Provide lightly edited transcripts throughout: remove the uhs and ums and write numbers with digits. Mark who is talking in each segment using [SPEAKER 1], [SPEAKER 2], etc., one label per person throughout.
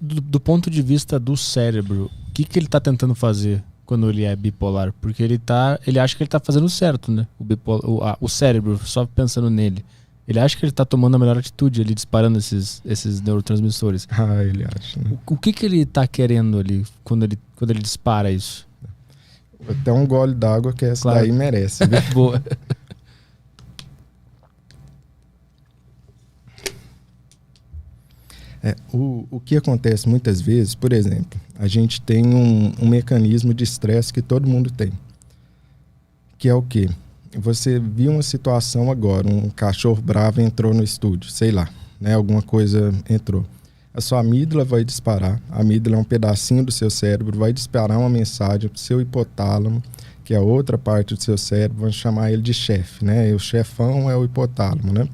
[SPEAKER 1] Do ponto de vista do cérebro, o que ele tá tentando fazer quando ele é bipolar? Porque ele acha que ele tá fazendo certo, né? O cérebro, só pensando nele. Ele acha que ele tá tomando a melhor atitude ali, disparando esses neurotransmissores.
[SPEAKER 2] Ele acha, né?
[SPEAKER 1] O que ele tá querendo ali quando ele dispara isso?
[SPEAKER 2] Até um gole d'água que essa daí merece. Viu?
[SPEAKER 1] Boa.
[SPEAKER 2] O que acontece muitas vezes, por exemplo, a gente tem um mecanismo de estresse que todo mundo tem. Que é o quê? Você viu uma situação agora, um cachorro bravo entrou no estúdio, sei lá, né? Alguma coisa entrou. A sua amígdala vai disparar, a amígdala é um pedacinho do seu cérebro, vai disparar uma mensagem para o seu hipotálamo, que é outra parte do seu cérebro, vamos chamar ele de chefe, né? E o chefão é o hipotálamo, né?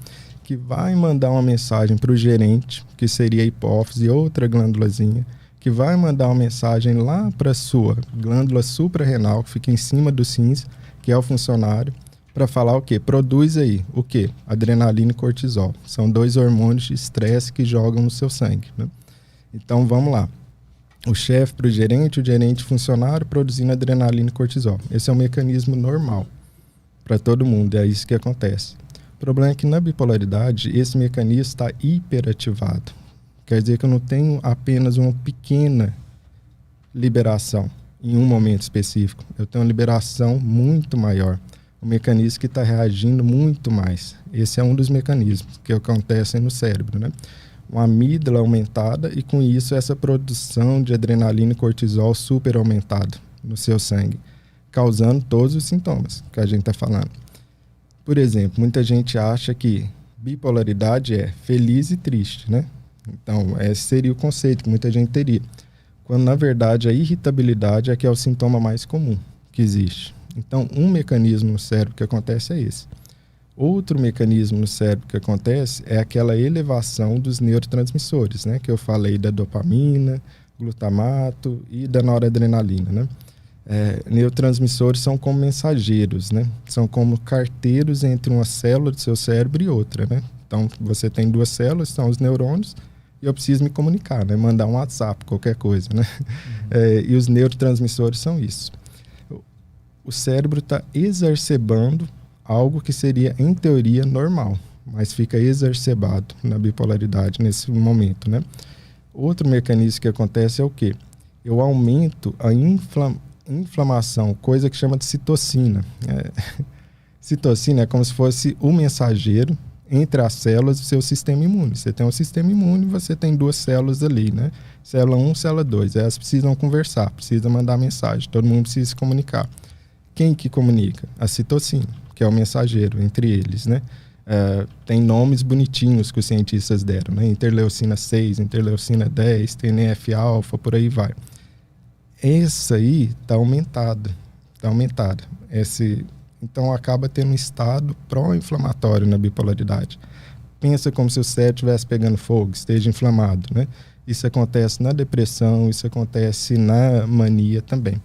[SPEAKER 2] Que vai mandar uma mensagem para o gerente, que seria a hipófise, outra glândulazinha, que vai mandar uma mensagem lá para a sua glândula suprarrenal, que fica em cima dos rins, que é o funcionário, para falar o quê? Produz aí o quê? Adrenalina e cortisol. São 2 hormônios de estresse que jogam no seu sangue, né? Então, vamos lá. O chefe para o gerente funcionário produzindo adrenalina e cortisol. Esse é um mecanismo normal para todo mundo, é isso que acontece. O problema é que na bipolaridade, esse mecanismo está hiperativado. Quer dizer que eu não tenho apenas uma pequena liberação em um momento específico. Eu tenho uma liberação muito maior. Um mecanismo que está reagindo muito mais. Esse é um dos mecanismos que acontecem no cérebro, né? Uma amígdala aumentada e com isso essa produção de adrenalina e cortisol super aumentada no seu sangue, causando todos os sintomas que a gente está falando. Por exemplo, muita gente acha que bipolaridade é feliz e triste, né? Então, esse seria o conceito que muita gente teria. Quando, na verdade, a irritabilidade é que é o sintoma mais comum que existe. Então, um mecanismo no cérebro que acontece é esse. Outro mecanismo no cérebro que acontece é aquela elevação dos neurotransmissores, né? Que eu falei da dopamina, glutamato e da noradrenalina, né? Neurotransmissores são como mensageiros, né? São como carteiros entre uma célula do seu cérebro e outra, né? Então, você tem 2 células, são os neurônios, e eu preciso me comunicar, né? Mandar um WhatsApp, qualquer coisa, né? E os neurotransmissores são isso. O cérebro está exacerbando algo que seria, em teoria, normal, mas fica exacerbado na bipolaridade nesse momento, né? Outro mecanismo que acontece é o quê? Eu aumento a inflamação, coisa que chama de citocina. Citocina é como se fosse o mensageiro entre as células do seu sistema imune. Você tem um sistema imune, você tem 2 células ali, né? Célula 1, célula 2. Elas precisam conversar, precisam mandar mensagem, todo mundo precisa se comunicar. Quem que comunica? A citocina, que é o mensageiro entre eles, né? Tem nomes bonitinhos que os cientistas deram, né? Interleucina 6, interleucina 10, TNF-alfa, por aí vai. Essa aí está aumentada. Então, acaba tendo um estado pró-inflamatório na bipolaridade. Pensa como se o cérebro estivesse pegando fogo, esteja inflamado, né? Isso acontece na depressão, isso acontece na mania também.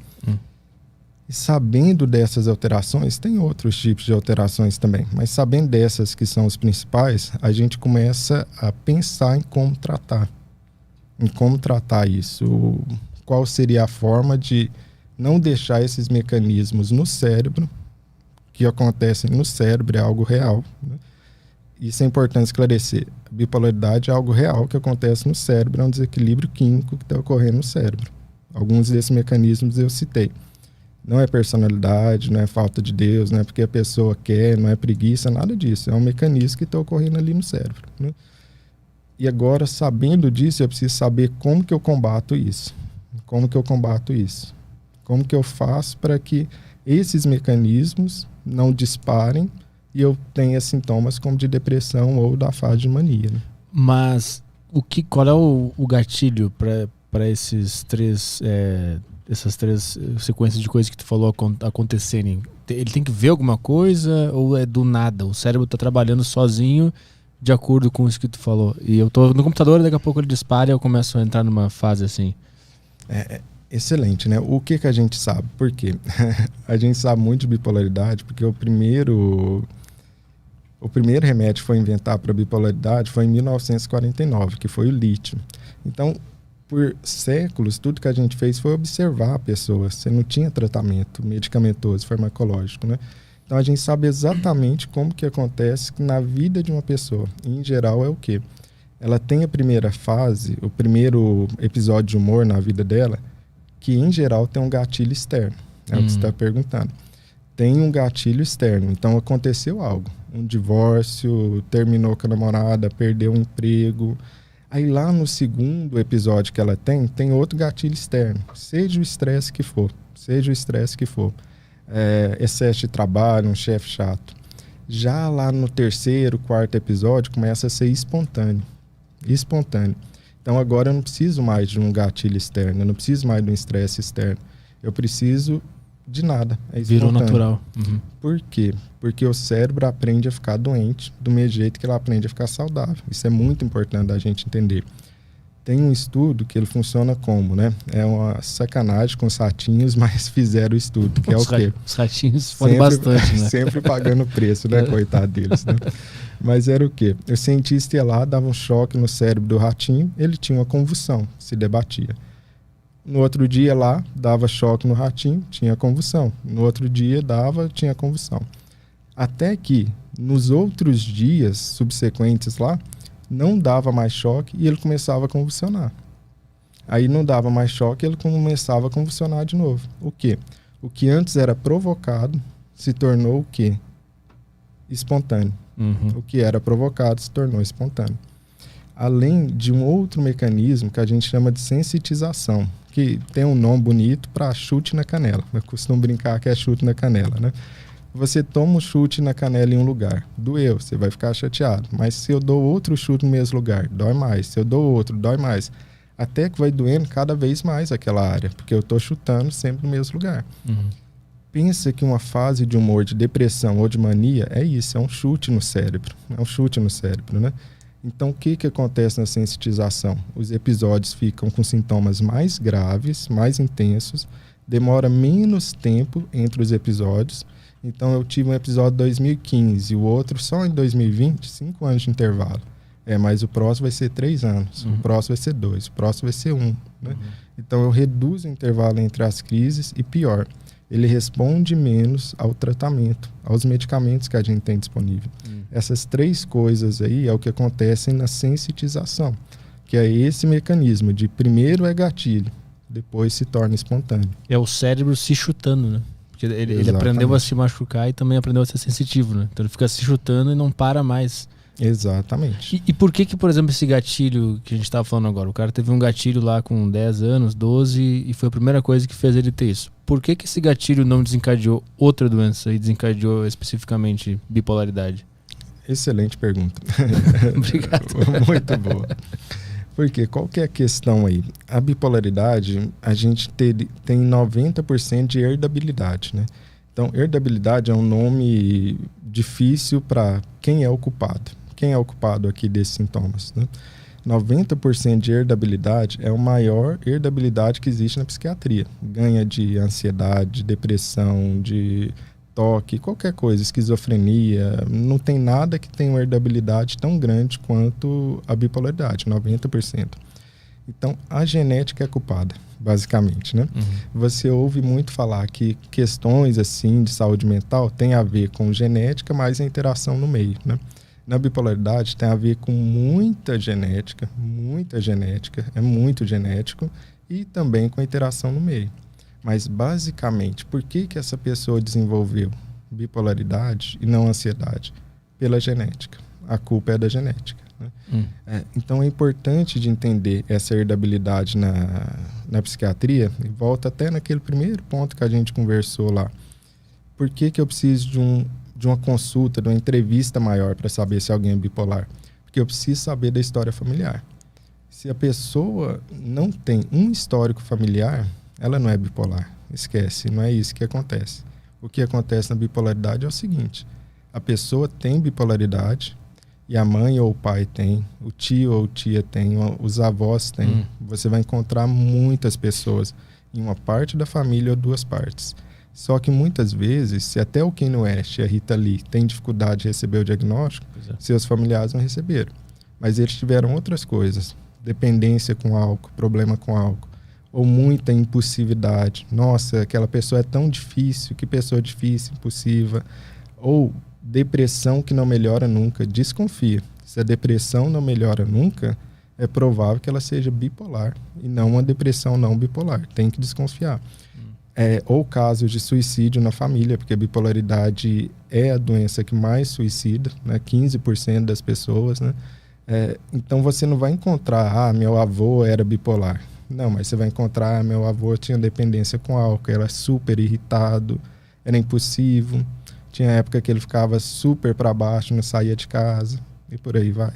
[SPEAKER 2] E sabendo dessas alterações, tem outros tipos de alterações também, mas sabendo dessas que são os principais, a gente começa a pensar em como tratar isso. Qual seria a forma de não deixar esses mecanismos no cérebro, que acontecem no cérebro, é algo real, né? Isso é importante esclarecer. A bipolaridade é algo real que acontece no cérebro, é um desequilíbrio químico que está ocorrendo no cérebro. Alguns desses mecanismos eu citei. Não é personalidade, não é falta de Deus, não é porque a pessoa quer, não é preguiça, nada disso. É um mecanismo que está ocorrendo ali no cérebro, né? E agora, sabendo disso, eu preciso saber como que eu combato isso. Como que eu faço para que esses mecanismos não disparem e eu tenha sintomas como de depressão ou da fase de mania, né?
[SPEAKER 1] Mas qual é o gatilho para esses três... essas 3 sequências de coisas que tu falou acontecerem? Ele tem que ver alguma coisa ou é do nada? O cérebro está trabalhando sozinho de acordo com isso que tu falou. E eu tô no computador e daqui a pouco ele dispara e eu começo a entrar numa fase assim.
[SPEAKER 2] Excelente, né? O que a gente sabe? Por quê? A gente sabe muito de bipolaridade porque o primeiro remédio que foi inventado para bipolaridade foi em 1949, que foi o lítio. Então, por séculos, tudo que a gente fez foi observar a pessoa. Você não tinha tratamento medicamentoso, farmacológico, né? Então, a gente sabe exatamente como que acontece na vida de uma pessoa. E, em geral, é o quê? Ela tem a primeira fase, o primeiro episódio de humor na vida dela, que, em geral, tem um gatilho externo. É o que você está perguntando. Tem um gatilho externo. Então, aconteceu algo. Um divórcio, terminou com a namorada, perdeu o emprego. Aí, lá no segundo episódio que ela tem outro gatilho externo. Seja o estresse que for. Excesso de trabalho, um chefe chato. Já lá no terceiro, quarto episódio, começa a ser espontâneo. Então, agora eu não preciso mais de um gatilho externo, eu não preciso mais de um estresse externo. Eu preciso de nada. É
[SPEAKER 1] virou natural. Uhum.
[SPEAKER 2] Por quê? Porque o cérebro aprende a ficar doente do mesmo jeito que ele aprende a ficar saudável. Isso é muito importante da gente entender. Tem um estudo que ele funciona como, né? É uma sacanagem com os ratinhos, mas fizeram o estudo, que é o quê?
[SPEAKER 1] Os ratinhos foram bastante, né?
[SPEAKER 2] Sempre pagando preço, né? Coitado deles, né? Mas era o quê? O cientista ia lá, dava um choque no cérebro do ratinho, ele tinha uma convulsão, se debatia. No outro dia lá, dava choque no ratinho, tinha convulsão. No outro dia tinha convulsão. Até que, nos outros dias subsequentes lá, não dava mais choque e ele começava a convulsionar. Aí não dava mais choque e ele começava a convulsionar de novo. O quê? O que antes era provocado se tornou o quê? Espontâneo.
[SPEAKER 1] Uhum.
[SPEAKER 2] O que era provocado se tornou espontâneo. Além de um outro mecanismo que a gente chama de sensitização, que tem um nome bonito para chute na canela. Eu costumo brincar que é chute na canela, né? Você toma um chute na canela em um lugar, doeu, você vai ficar chateado. Mas se eu dou outro chute no mesmo lugar, dói mais. Se eu dou outro, dói mais. Até que vai doendo cada vez mais aquela área, porque eu estou chutando sempre no mesmo lugar.
[SPEAKER 1] Uhum.
[SPEAKER 2] Pensa que uma fase de humor, de depressão ou de mania é isso, é um chute no cérebro. É um chute no cérebro, né? Então, o que acontece na sensitização? Os episódios ficam com sintomas mais graves, mais intensos, demora menos tempo entre os episódios. Então, eu tive um episódio em 2015 e o outro só em 2020, 5 anos de intervalo. Mas o próximo vai ser 3 anos, o próximo vai ser 2, o próximo vai ser 1. Né? Então, eu reduzo o intervalo entre as crises e, pior, ele responde menos ao tratamento, aos medicamentos que a gente tem disponível. Essas 3 coisas aí é o que acontece na sensitização, que é esse mecanismo de primeiro é gatilho, depois se torna espontâneo.
[SPEAKER 1] É o cérebro se chutando, né? Porque ele aprendeu a se machucar e também aprendeu a ser sensitivo, né? Então ele fica se chutando e não para mais.
[SPEAKER 2] Exatamente.
[SPEAKER 1] E por que, por exemplo, esse gatilho que a gente estava falando agora? O cara teve um gatilho lá com 10 anos, 12, e foi a primeira coisa que fez ele ter isso. Por que esse gatilho não desencadeou outra doença e desencadeou especificamente bipolaridade?
[SPEAKER 2] Excelente pergunta.
[SPEAKER 1] Obrigado.
[SPEAKER 2] Muito boa. Porque qual que é a questão aí? A bipolaridade, a gente tem 90% de herdabilidade, né? Então, herdabilidade é um nome difícil para quem é o culpado. Quem é o culpado aqui desses sintomas, né? 90% de herdabilidade é a maior herdabilidade que existe na psiquiatria. Ganha de ansiedade, depressão, de toque, qualquer coisa, esquizofrenia. Não tem nada que tenha uma herdabilidade tão grande quanto a bipolaridade, 90%. Então, a genética é culpada, basicamente, né? Você ouve muito falar que questões assim de saúde mental tem a ver com genética, mais a interação no meio, né? Na bipolaridade tem a ver com muita genética, é muito genético, e também com a interação no meio. Mas, basicamente, por que essa pessoa desenvolveu bipolaridade e não ansiedade? Pela genética. A culpa é da genética. Né? Então, é importante de entender essa herdabilidade na psiquiatria, e volta até naquele primeiro ponto que a gente conversou lá. Por que eu preciso de uma consulta, de uma entrevista maior para saber se alguém é bipolar? Porque eu preciso saber da história familiar. Se a pessoa não tem um histórico familiar, ela não é bipolar. Esquece, não é isso que acontece. O que acontece na bipolaridade é o seguinte: a pessoa tem bipolaridade e a mãe ou o pai tem, o tio ou tia tem, os avós têm. Você vai encontrar muitas pessoas em uma parte da família ou 2 partes. Só que muitas vezes, se até o Kanye West e a Rita Lee têm dificuldade de receber o diagnóstico, seus familiares não receberam. Mas eles tiveram outras coisas. dependência com álcool, problema com álcool, ou muita impulsividade. Nossa, aquela pessoa é tão difícil, que pessoa difícil, impulsiva. Ou depressão que não melhora nunca, desconfia. Se a depressão não melhora nunca, é provável que ela seja bipolar e não uma depressão não bipolar. Tem que desconfiar. Ou casos de suicídio na família, porque a bipolaridade é a doença que mais suicida, né? 15% das pessoas, né? Então você não vai encontrar, meu avô era bipolar. Não, mas você vai encontrar, meu avô tinha dependência com álcool, era super irritado, era impulsivo, tinha época que ele ficava super para baixo, não saía de casa e por aí vai.